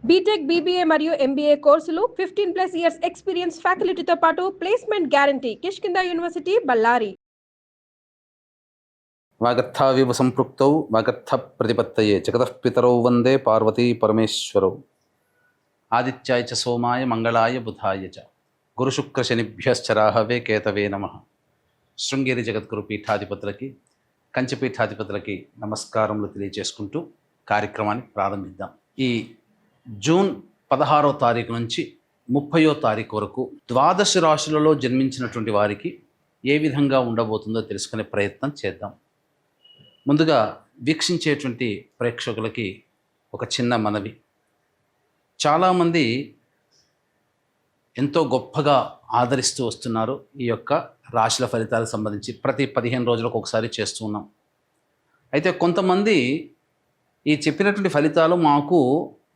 BTech, BBA మరియు MBA కోర్సులు 15+ years experience ఫ్యాకల్టీతో పాటు placement guarantee. Kishkindha university, Ballari. వాగర్థావివ సంపృక్తౌ వాగర్థ ప్రతిపత్తయే జగతః పితరౌ వందే పార్వతీ పరమేశ్వరౌ. ఆదిత్యాయ చ సోమాయ మంగళాయ బుధాయ చ గురుశుక్రశనిభ్యశ్చరాహవే కేతవే నమః. శృంగేరి జగద్గురు పీఠాధిపతులకి, కంచి పీఠాధిపతులకి నమస్కారములు తెలియజేసుకుంటూ కార్యక్రమాన్ని ప్రారంభిద్దాం. ఈ జూన్ 16వ తారీఖు నుంచి 30వ తారీఖు వరకు ద్వాదశ రాశులలో జన్మించినటువంటి వారికి ఏ విధంగా ఉండబోతుందో తెలుసుకునే ప్రయత్నం చేద్దాం. ముందుగా వీక్షించేటువంటి ప్రేక్షకులకి ఒక చిన్న మనవి. చాలామంది ఎంతో గొప్పగా ఆదరిస్తూ వస్తున్నారు ఈ యొక్క రాశుల ఫలితాలకు సంబంధించి. ప్రతి 15 రోజులకు ఒకసారి చేస్తూ ఉన్నాం. అయితే కొంతమంది ఈ చెప్పినటువంటి ఫలితాలు మాకు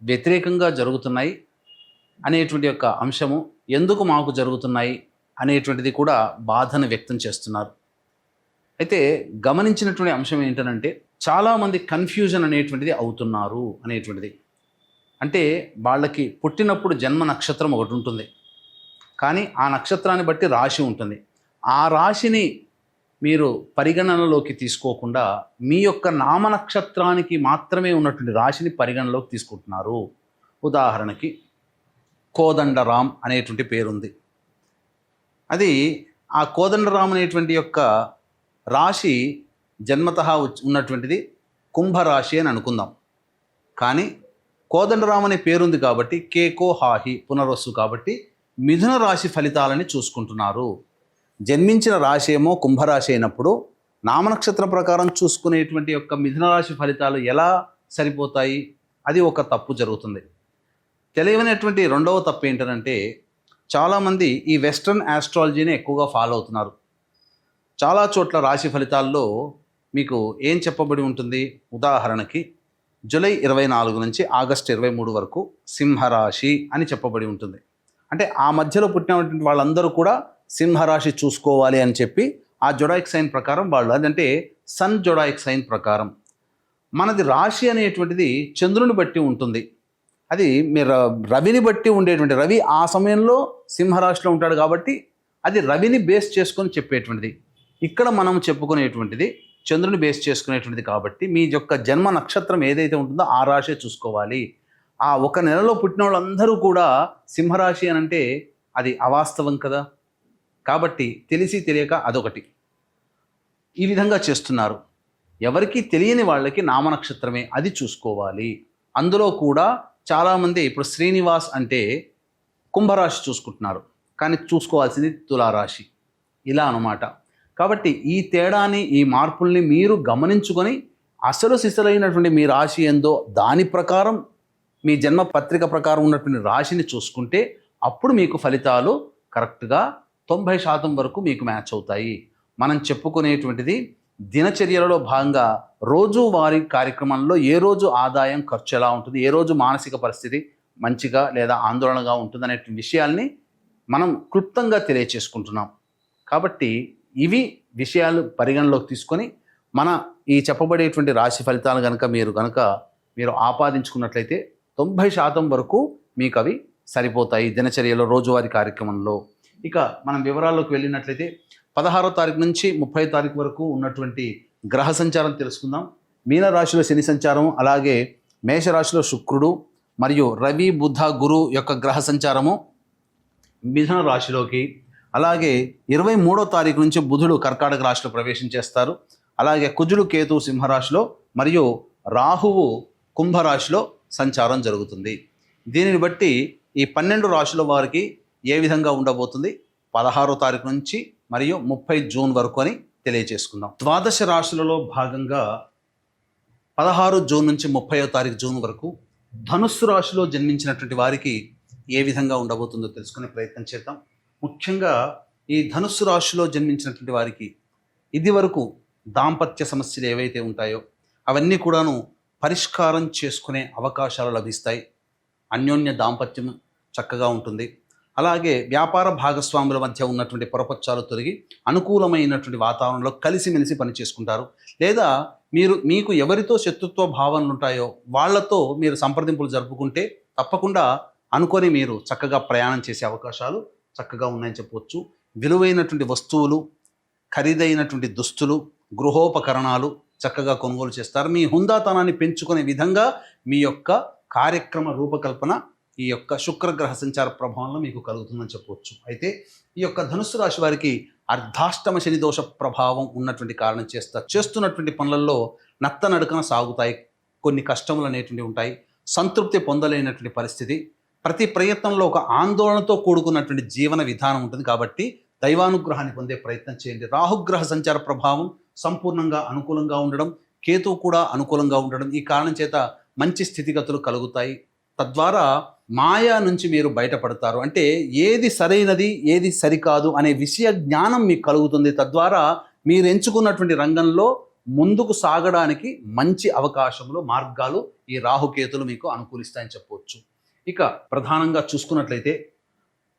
వ్యతిరేకంగా జరుగుతున్నాయి అనేటువంటి యొక్క అంశము, ఎందుకు మాకు జరుగుతున్నాయి అనేటువంటిది కూడా బాధను వ్యక్తం చేస్తున్నారు. అయితే గమనించినటువంటి అంశం ఏంటంటే, చాలామంది కన్ఫ్యూజన్ అనేటువంటిది అవుతున్నారు అనేటువంటిది. అంటే వాళ్ళకి పుట్టినప్పుడు జన్మ నక్షత్రం ఒకటి ఉంటుంది, కానీ ఆ నక్షత్రాన్ని బట్టి రాశి ఉంటుంది. ఆ రాశిని మీరు పరిగణనలోకి తీసుకోకుండా మీ యొక్క నామ నక్షత్రానికి మాత్రమే ఉన్నటువంటి రాశిని పరిగణనలోకి తీసుకుంటున్నారు. ఉదాహరణకి కోదండరాం అనేటువంటి పేరుంది. అది ఆ కోదండరాం అనేటువంటి యొక్క రాశి జన్మతః ఉన్నటువంటిది కుంభరాశి అని అనుకుందాం. కానీ కోదండరాం అనే పేరుంది కాబట్టి కేకో హాహి పునర్వసు కాబట్టి మిథున రాశి ఫలితాలని చూసుకుంటున్నారు. జన్మించిన రాశి ఏమో కుంభరాశి అయినప్పుడు నామనక్షత్రం ప్రకారం చూసుకునేటువంటి యొక్క మిథున రాశి ఫలితాలు ఎలా సరిపోతాయి? అది ఒక తప్పు జరుగుతుంది. తెలియనటువంటి రెండవ తప్పు ఏంటంటే, చాలామంది ఈ వెస్ట్రన్ ఆస్ట్రాలజీని ఎక్కువగా ఫాలో అవుతున్నారు. చాలా చోట్ల రాశి ఫలితాల్లో మీకు ఏం చెప్పబడి ఉంటుంది? ఉదాహరణకి జూలై 24 నుంచి ఆగస్టు 23 వరకు సింహరాశి అని చెప్పబడి ఉంటుంది. అంటే ఆ మధ్యలో పుట్టినటువంటి వాళ్ళందరూ కూడా సింహరాశి చూసుకోవాలి అని చెప్పి ఆ జొడాయిక్ సైన్ ప్రకారం వాళ్ళు, అదంటే సన్ జొడాయిక్ సైన్ ప్రకారం. మనది రాశి అనేటువంటిది చంద్రుని బట్టి ఉంటుంది. అది మీరు రవిని బట్టి ఉండేటువంటి, రవి ఆ సమయంలో సింహరాశిలో ఉంటాడు కాబట్టి అది రవిని బేస్ చేసుకొని చెప్పేటువంటిది. ఇక్కడ మనం చెప్పుకునేటువంటిది చంద్రుని బేస్ చేసుకునేటువంటిది కాబట్టి మీ యొక్క జన్మ నక్షత్రం ఏదైతే ఉంటుందో ఆ రాశి చూసుకోవాలి. ఆ ఒక నెలలో పుట్టిన వాళ్ళందరూ కూడా సింహరాశి అని అంటే అది అవాస్తవం కదా. కాబట్టి తెలిసి తెలియక అదొకటి ఈ విధంగా చేస్తున్నారు. ఎవరికి తెలియని వాళ్ళకి నామనక్షత్రమే అది చూసుకోవాలి. అందులో కూడా చాలామంది ఇప్పుడు శ్రీనివాస్ అంటే కుంభరాశి చూసుకుంటున్నారు, కానీ చూసుకోవాల్సింది తులారాశి. ఇలా అన్నమాట. కాబట్టి ఈ తేడాని, ఈ మార్పుల్ని మీరు గమనించుకొని అసలు సిసలైనటువంటి మీ రాశి ఏందో దాని ప్రకారం, మీ జన్మ పత్రిక ప్రకారం ఉన్నటువంటి రాశిని చూసుకుంటే అప్పుడు మీకు ఫలితాలు కరెక్ట్గా 90% వరకు మీకు మ్యాచ్ అవుతాయి. మనం చెప్పుకునేటువంటిది దినచర్యలలో భాగంగా రోజువారీ కార్యక్రమంలో ఏ రోజు ఆదాయం, ఖర్చు ఎలా ఉంటుంది, ఏ రోజు మానసిక పరిస్థితి మంచిగా లేదా ఆందోళనగా ఉంటుంది అనే విషయాల్ని మనం క్లుప్తంగా తెలియచేసుకుంటున్నాం. కాబట్టి ఇవి విషయాలు పరిగణలోకి తీసుకొని మన ఈ చెప్పబడేటువంటి రాశి ఫలితాలు మీరు ఆపాదించుకున్నట్లయితే 90% వరకు మీకు అవి సరిపోతాయి దినచర్యలో, రోజువారీ కార్యక్రమంలో. ఇక మనం వివరాల్లోకి వెళ్ళినట్లయితే 16వ తారీఖు నుంచి 30వ తారీఖు వరకు ఉన్నటువంటి గ్రహ సంచారం తెలుసుకుందాం. మీనరాశిలో శని సంచారం, అలాగే మేషరాశిలో శుక్రుడు మరియు రవి, బుధ, గురు యొక్క గ్రహ సంచారము మిథున రాశిలోకి, అలాగే 23వ తారీఖు నుంచి బుధుడు కర్కాటక రాశిలో ప్రవేశం చేస్తారు. అలాగే కుజుడు, కేతు సింహరాశిలో మరియు రాహువు కుంభరాశిలో సంచారం జరుగుతుంది. దీనిని బట్టి ఈ 12 రాశుల వారికి ఏ విధంగా ఉండబోతుంది 16వ తారీఖు నుంచి మరియు 30 జూన్ వరకు అని తెలియజేసుకుందాం. ద్వాదశ రాశులలో భాగంగా 16 జూన్ నుంచి 30వ తారీఖు జూన్ వరకు ధనుస్సు రాశిలో జన్మించినటువంటి వారికి ఏ విధంగా ఉండబోతుందో తెలుసుకునే ప్రయత్నం చేద్దాం. ముఖ్యంగా ఈ ధనుస్సు రాశిలో జన్మించినటువంటి వారికి ఇది వరకు దాంపత్య సమస్యలు ఏవైతే ఉంటాయో అవన్నీ కూడాను పరిష్కారం చేసుకునే అవకాశాలు లభిస్తాయి. అన్యోన్య దాంపత్యం చక్కగా ఉంటుంది. అలాగే వ్యాపార భాగస్వాముల మధ్య ఉన్నటువంటి పొరపచ్చాలు తొలగి అనుకూలమైనటువంటి వాతావరణంలో కలిసిమెలిసి పనిచేసుకుంటారు. లేదా మీకు ఎవరితో శత్రుత్వ భావనలు ఉంటాయో వాళ్ళతో మీరు సంప్రదింపులు జరుపుకుంటే తప్పకుండా అనుకొని మీరు చక్కగా ప్రయాణం చేసే అవకాశాలు చక్కగా ఉన్నాయని చెప్పవచ్చు. విలువైనటువంటి వస్తువులు, ఖరీదైనటువంటి దుస్తులు, గృహోపకరణాలు చక్కగా కొనుగోలు చేస్తారు. మీ హుందాతనాన్ని పెంచుకునే విధంగా మీ యొక్క కార్యక్రమ రూపకల్పన ఈ యొక్క శుక్రగ్రహ సంచార ప్రభావంలో మీకు కలుగుతుందని చెప్పవచ్చు. అయితే ఈ యొక్క ధనుస్సు రాశి వారికి అర్ధాష్టమ శని దోష ప్రభావం ఉన్నటువంటి కారణం చేస్తున్నటువంటి పనులలో నత్తనడకన సాగుతాయి. కొన్ని కష్టములు అనేటువంటివి ఉంటాయి. సంతృప్తి పొందలేనటువంటి పరిస్థితి, ప్రతి ప్రయత్నంలో ఒక ఆందోళనతో కూడుకున్నటువంటి జీవన విధానం ఉంటుంది. కాబట్టి దైవానుగ్రహాన్ని పొందే ప్రయత్నం చేయండి. రాహుగ్రహ సంచార ప్రభావం సంపూర్ణంగా అనుకూలంగా ఉండడం, కేతువు కూడా అనుకూలంగా ఉండడం, ఈ కారణం చేత మంచి స్థితిగతులు కలుగుతాయి. తద్వారా మాయా నుంచి మీరు బయటపడతారు. అంటే ఏది సరైనది ఏది సరికాదు అనే విషయ జ్ఞానం మీకు కలుగుతుంది. తద్వారా మీరు ఎంచుకున్నటువంటి రంగంలో ముందుకు సాగడానికి మంచి అవకాశములు, మార్గాలు ఈ రాహుకేతులు మీకు అనుకూలిస్తాయని చెప్పవచ్చు. ఇక ప్రధానంగా చూసుకున్నట్లయితే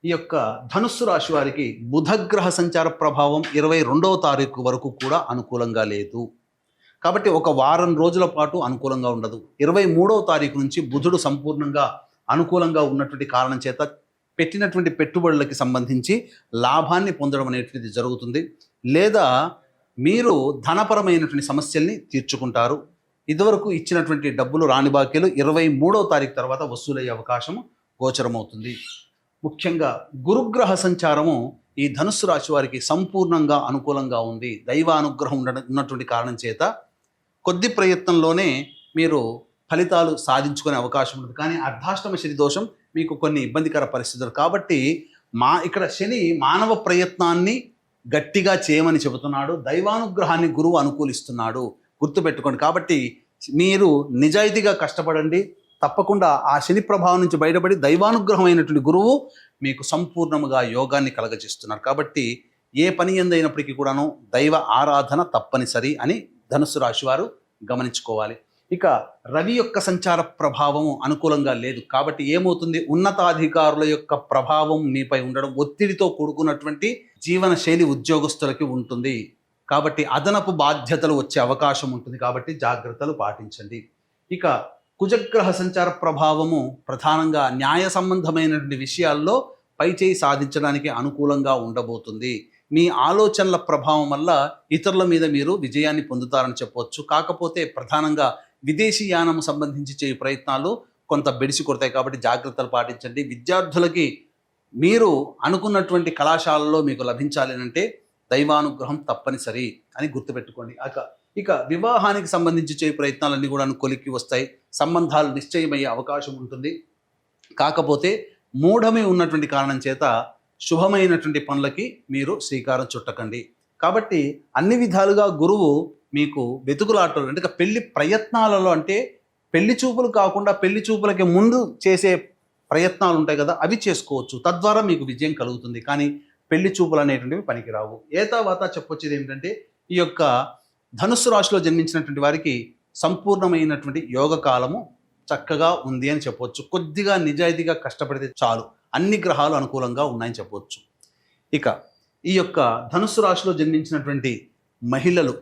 ఈ యొక్క ధనుస్సు రాశి వారికి బుధగ్రహ సంచార ప్రభావం 22వ తారీఖు వరకు కూడా అనుకూలంగా లేదు. కాబట్టి ఒక వారం రోజుల పాటు అనుకూలంగా ఉండదు. 23వ తారీఖు నుంచి బుధుడు సంపూర్ణంగా అనుకూలంగా ఉన్నటువంటి కారణం చేత పెట్టినటువంటి పెట్టుబడులకి సంబంధించి లాభాన్ని పొందడం అనేటువంటిది జరుగుతుంది. లేదా మీరు ధనపరమైనటువంటి సమస్యల్ని తీర్చుకుంటారు. ఇదివరకు ఇచ్చినటువంటి డబ్బులు రాని బాకీలు 23వ తారీఖు తర్వాత వసూలయ్యే అవకాశం గోచరమవుతుంది. ముఖ్యంగా గురుగ్రహ సంచారము ఈ ధనుస్సు రాశి వారికి సంపూర్ణంగా అనుకూలంగా ఉంది. దైవానుగ్రహం ఉన్నటువంటి కారణం చేత కొద్ది ప్రయత్నంలోనే మీరు ఫలితాలు సాధించుకునే అవకాశం ఉంటుంది. కానీ అర్ధాష్టమ శని దోషం మీకు కొన్ని ఇబ్బందికర పరిస్థితులు. కాబట్టి ఇక్కడ శని మానవ ప్రయత్నాన్ని గట్టిగా చేయమని చెబుతున్నాడు. దైవానుగ్రహాన్ని గురువు అనుకూలిస్తున్నాడు, గుర్తుపెట్టుకోండి. కాబట్టి మీరు నిజాయితీగా కష్టపడండి. తప్పకుండా ఆ శని ప్రభావం నుంచి బయటపడి దైవానుగ్రహం అయినటువంటి గురువు మీకు సంపూర్ణముగా యోగాన్ని కలగజేస్తున్నారు. కాబట్టి ఏ పని ఎందైనప్పటికీ కూడాను దైవ ఆరాధన తప్పనిసరి అని ధనుస్సు రాశి వారు గమనించుకోవాలి. ఇక రవి యొక్క సంచార ప్రభావము అనుకూలంగా లేదు. కాబట్టి ఏమవుతుంది, ఉన్నతాధికారుల యొక్క ప్రభావం మీపై ఉండడం, ఒత్తిడితో కూడుకున్నటువంటి జీవన శైలి ఉద్యోగస్తులకి ఉంటుంది. కాబట్టి అదనపు బాధ్యతలు వచ్చే అవకాశం ఉంటుంది. కాబట్టి జాగ్రత్తలు పాటించండి. ఇక కుజగ్రహ సంచార ప్రభావము ప్రధానంగా న్యాయ సంబంధమైనటువంటి విషయాల్లో పైచేయి సాధించడానికి అనుకూలంగా ఉండబోతుంది. మీ ఆలోచనల ప్రభావం వల్ల ఇతరుల మీద మీరు విజయాన్ని పొందుతారని చెప్పవచ్చు. కాకపోతే ప్రధానంగా విదేశీయానం సంబంధించి చేయు ప్రయత్నాలు కొంత బెడిసి కొడతాయి. కాబట్టి జాగ్రత్తలు పాటించండి. విద్యార్థులకి మీరు అనుకున్నటువంటి కళాశాలలో మీకు లభించాలి అంటే దైవానుగ్రహం తప్పనిసరి అని గుర్తుపెట్టుకోండి. ఇక వివాహానికి సంబంధించి చేయు ప్రయత్నాలన్నీ కూడా కొలిక్కి వస్తాయి. సంబంధాలు నిశ్చయమయ్యే అవకాశం ఉంటుంది. కాకపోతే మూఢమే ఉన్నటువంటి కారణం చేత శుభమైనటువంటి పనులకి మీరు శ్రీకారం చుట్టకండి. కాబట్టి అన్ని విధాలుగా గురువు మీకు వెతుకులాటలు అంటే పెళ్లి ప్రయత్నాలలో, అంటే పెళ్లి చూపులు కాకుండా పెళ్లి చూపులకి ముందు చేసే ప్రయత్నాలు ఉంటాయి కదా, అవి చేసుకోవచ్చు. తద్వారా మీకు విజయం కలుగుతుంది. కానీ పెళ్లి చూపులు అనేటువంటివి పనికిరావు. ఏతావాత చెప్పొచ్చేది ఏమిటంటే ఈ యొక్క ధనుస్సు రాశిలో జన్మించినటువంటి వారికి సంపూర్ణమైనటువంటి యోగ కాలము చక్కగా ఉంది అని చెప్పవచ్చు. కొద్దిగా నిజాయితీగా కష్టపడితే చాలు, అన్ని గ్రహాలు అనుకూలంగా ఉన్నాయని చెప్పవచ్చు. ఇక ఈ యొక్క ధనుస్సు రాశిలో జన్మించినటువంటి మహిళలు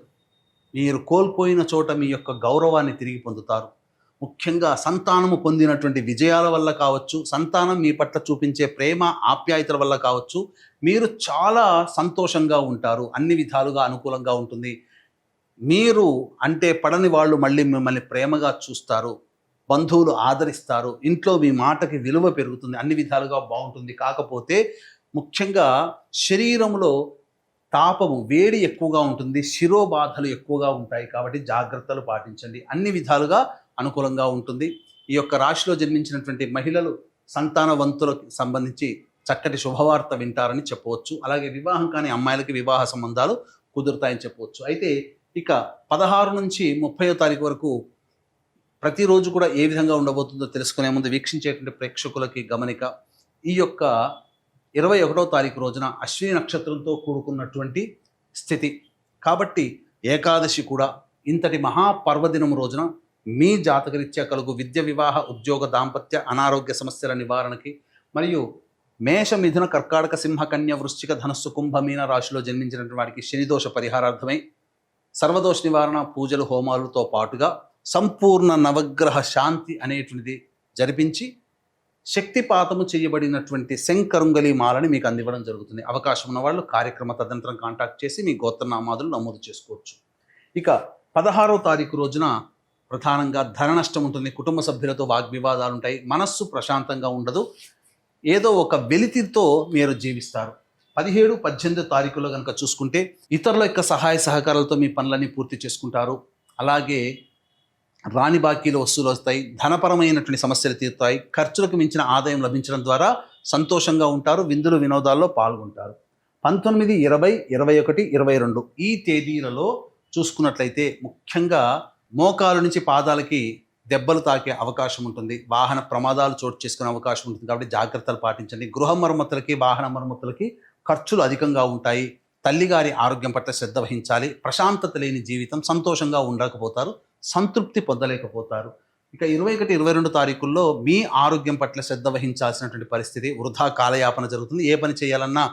మీరు కోల్పోయిన చోట మీ యొక్క గౌరవాన్ని తిరిగి పొందుతారు. ముఖ్యంగా సంతానము పొందినటువంటి విజయాల వల్ల కావచ్చు, సంతానం మీ పట్ల చూపించే ప్రేమ ఆప్యాయతల వల్ల కావచ్చు, మీరు చాలా సంతోషంగా ఉంటారు. అన్ని విధాలుగా అనుకూలంగా ఉంటుంది. మీరు అంటే పడని వాళ్ళు మళ్ళీ మిమ్మల్ని ప్రేమగా చూస్తారు, బంధువులు ఆదరిస్తారు, ఇంట్లో మీ మాటకి విలువ పెరుగుతుంది, అన్ని విధాలుగా బాగుంటుంది. కాకపోతే ముఖ్యంగా శరీరంలో తాపము, వేడి ఎక్కువగా ఉంటుంది, శిరోబాధలు ఎక్కువగా ఉంటాయి. కాబట్టి జాగ్రత్తలు పాటించండి. అన్ని విధాలుగా అనుకూలంగా ఉంటుంది. ఈ యొక్క రాశిలో జన్మించినటువంటి మహిళలు సంతానవంతులకు సంబంధించి చక్కటి శుభవార్త వింటారని చెప్పవచ్చు. అలాగే వివాహం కాని అమ్మాయిలకి వివాహ సంబంధాలు కుదురుతాయని చెప్పవచ్చు. అయితే ఇక 16 నుంచి 30వ తారీఖు వరకు ప్రతిరోజు కూడా ఏ విధంగా ఉండబోతుందో తెలుసుకునే ముందు వీక్షించేటువంటి ప్రేక్షకులకి గమనిక. ఈ యొక్క 21వ తారీఖు రోజున అశ్విని నక్షత్రంతో కూడుకున్నటువంటి స్థితి. కాబట్టి ఏకాదశి కూడా ఇంతటి మహాపర్వదినం రోజున మీ జాతకరీత్యా కలుగు విద్య, వివాహ, ఉద్యోగ, దాంపత్య, అనారోగ్య సమస్యల నివారణకి మరియు మేష, మిథున, కర్కాటక, సింహ, కన్య, వృశ్చిక, ధనస్సు, కుంభ, మీన రాశిలో జన్మించినటువంటి వారికి శనిదోష పరిహారార్థమై సర్వదోష నివారణ పూజలు, హోమాలతో పాటుగా సంపూర్ణ నవగ్రహ శాంతి అనేటువంటిది జరిపించి శక్తిపాతము చేయబడినటువంటి శంకరుంగలి మాలని మీకు అందివ్వడం జరుగుతుంది. అవకాశం ఉన్న వాళ్ళు కార్యక్రమ తదనంతరం కాంటాక్ట్ చేసి మీ గోత్రనామాదులు నమోదు చేసుకోవచ్చు. ఇక 16వ తారీఖు రోజున ప్రధానంగా ధన నష్టం ఉంటుంది. కుటుంబ సభ్యులతో వాగ్వివాదాలు ఉంటాయి. మనస్సు ప్రశాంతంగా ఉండదు. ఏదో ఒక వెలితితో మీరు జీవిస్తారు. 17, 18 తారీఖులో కనుక చూసుకుంటే ఇతరుల యొక్క సహాయ సహకారాలతో మీ పనులన్నీ పూర్తి చేసుకుంటారు. అలాగే రాని బాకీలు వసూలు వస్తాయి. ధనపరమైనటువంటి సమస్యలు తీరుతాయి. ఖర్చులకు మించిన ఆదాయం లభించడం ద్వారా సంతోషంగా ఉంటారు. విందులు వినోదాల్లో పాల్గొంటారు. 19, 20, 21, 22 ఈ తేదీలలో చూసుకున్నట్లయితే ముఖ్యంగా మోకాలు నుంచి పాదాలకి దెబ్బలు తాకే అవకాశం ఉంటుంది. వాహన ప్రమాదాలు చోటు చేసుకునే అవకాశం ఉంటుంది. కాబట్టి జాగ్రత్తలు పాటించండి. గృహ మరమ్మతులకి, వాహన మరమ్మతులకి ఖర్చులు అధికంగా ఉంటాయి. తల్లిగారి ఆరోగ్యం పట్ల శ్రద్ధ వహించాలి. ప్రశాంతత లేని జీవితం, సంతోషంగా ఉండకపోతారు, సంతృప్తి పొందలేకపోతారు. ఇక 21, 22 తారీఖుల్లో మీ ఆరోగ్యం పట్ల శ్రద్ధ వహించాల్సినటువంటి పరిస్థితి. వృధా కాలయాపన జరుగుతుంది. ఏ పని చేయాలన్నా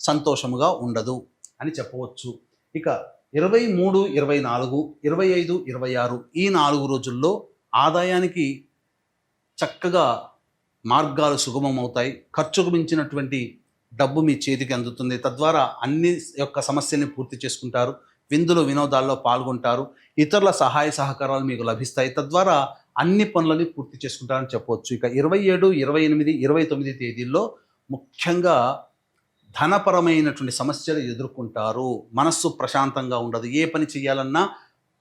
సంతోషముగా ఉండదు అని చెప్పవచ్చు. ఇక 23, 24, 25, 26 ఈ 4 రోజుల్లో ఆదాయానికి చక్కగా మార్గాలు సుగమం అవుతాయి. ఖర్చుకు మించినటువంటి డబ్బు మీ చేతికి అందుతుంది. తద్వారా అన్ని యొక్క సమస్యల్ని పూర్తి చేసుకుంటారు. విందులు వినోదాల్లో పాల్గొంటారు. ఇతరుల సహాయ సహకారాలు మీకు లభిస్తాయి. తద్వారా అన్ని పనులని పూర్తి చేసుకుంటారని చెప్పవచ్చు. ఇక 27, 28, 29 తేదీల్లో ముఖ్యంగా ధనపరమైనటువంటి సమస్యలు ఎదుర్కొంటారు. మనస్సు ప్రశాంతంగా ఉండదు. ఏ పని చేయాలన్నా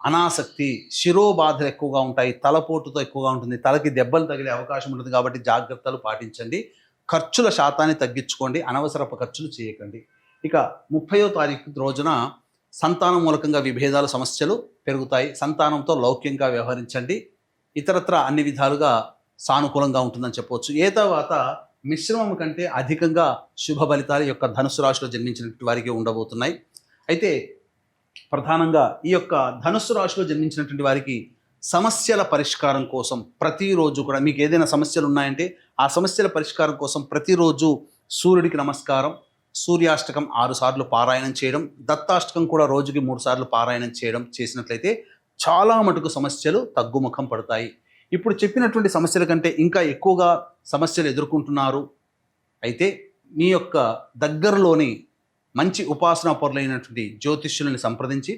అనాసక్తి, శిరోబాధలు ఎక్కువగా ఉంటాయి. తలపోటుతో ఎక్కువగా ఉంటుంది. తలకి దెబ్బలు తగిలే అవకాశం ఉంటుంది. కాబట్టి జాగ్రత్తలు పాటించండి. ఖర్చుల శాతాన్ని తగ్గించుకోండి. అనవసరపు ఖర్చులు చేయకండి. ఇక 30వ తారీఖు రోజున సంతానం మూలకంగా విభేదాలు, సమస్యలు పెరుగుతాయి. సంతానంతో లౌక్యంగా వ్యవహరించండి. ఇతరత్ర అన్ని విధాలుగా సానుకూలంగా ఉంటుందని చెప్పవచ్చు. తర్వాత మిశ్రమం కంటే అధికంగా శుభ ఫలితాలు యొక్క ధనుసు రాశిలో జన్మించినటువంటి వారికి ఉండబోతున్నాయి. అయితే ప్రధానంగా ఈ యొక్క ధనుస్సు రాశిలో జన్మించినటువంటి వారికి సమస్యల పరిష్కారం కోసం ప్రతిరోజు కూడా మీకు ఏదైనా సమస్యలు ఉన్నాయంటే ఆ సమస్యల పరిష్కారం కోసం ప్రతిరోజు సూర్యుడికి నమస్కారం, సూర్యాష్టకం 6 సార్లు పారాయణం చేయడం, దత్తాష్టకం కూడా రోజుకి 3 సార్లు పారాయణం చేయడం చేసినట్లయితే చాలా మటుకు సమస్యలు తగ్గుముఖం పడతాయి. ఇప్పుడు చెప్పినటువంటి సమస్యల కంటే ఇంకా ఎక్కువగా సమస్యలు ఎదుర్కొంటున్నారు అయితే మీ యొక్క దగ్గరలోని మంచి ఉపాసనా పరులైనటువంటి జ్యోతిష్యులను సంప్రదించి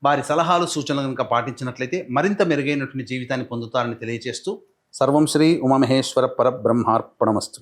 వారి సలహాలు సూచనలు కనుక పాటించినట్లయితే మరింత మెరుగైనటువంటి జీవితాన్ని పొందుతారని తెలియజేస్తూ సర్వం శ్రీ ఉమామహేశ్వర పరబ్రహ్మార్పణమస్తు.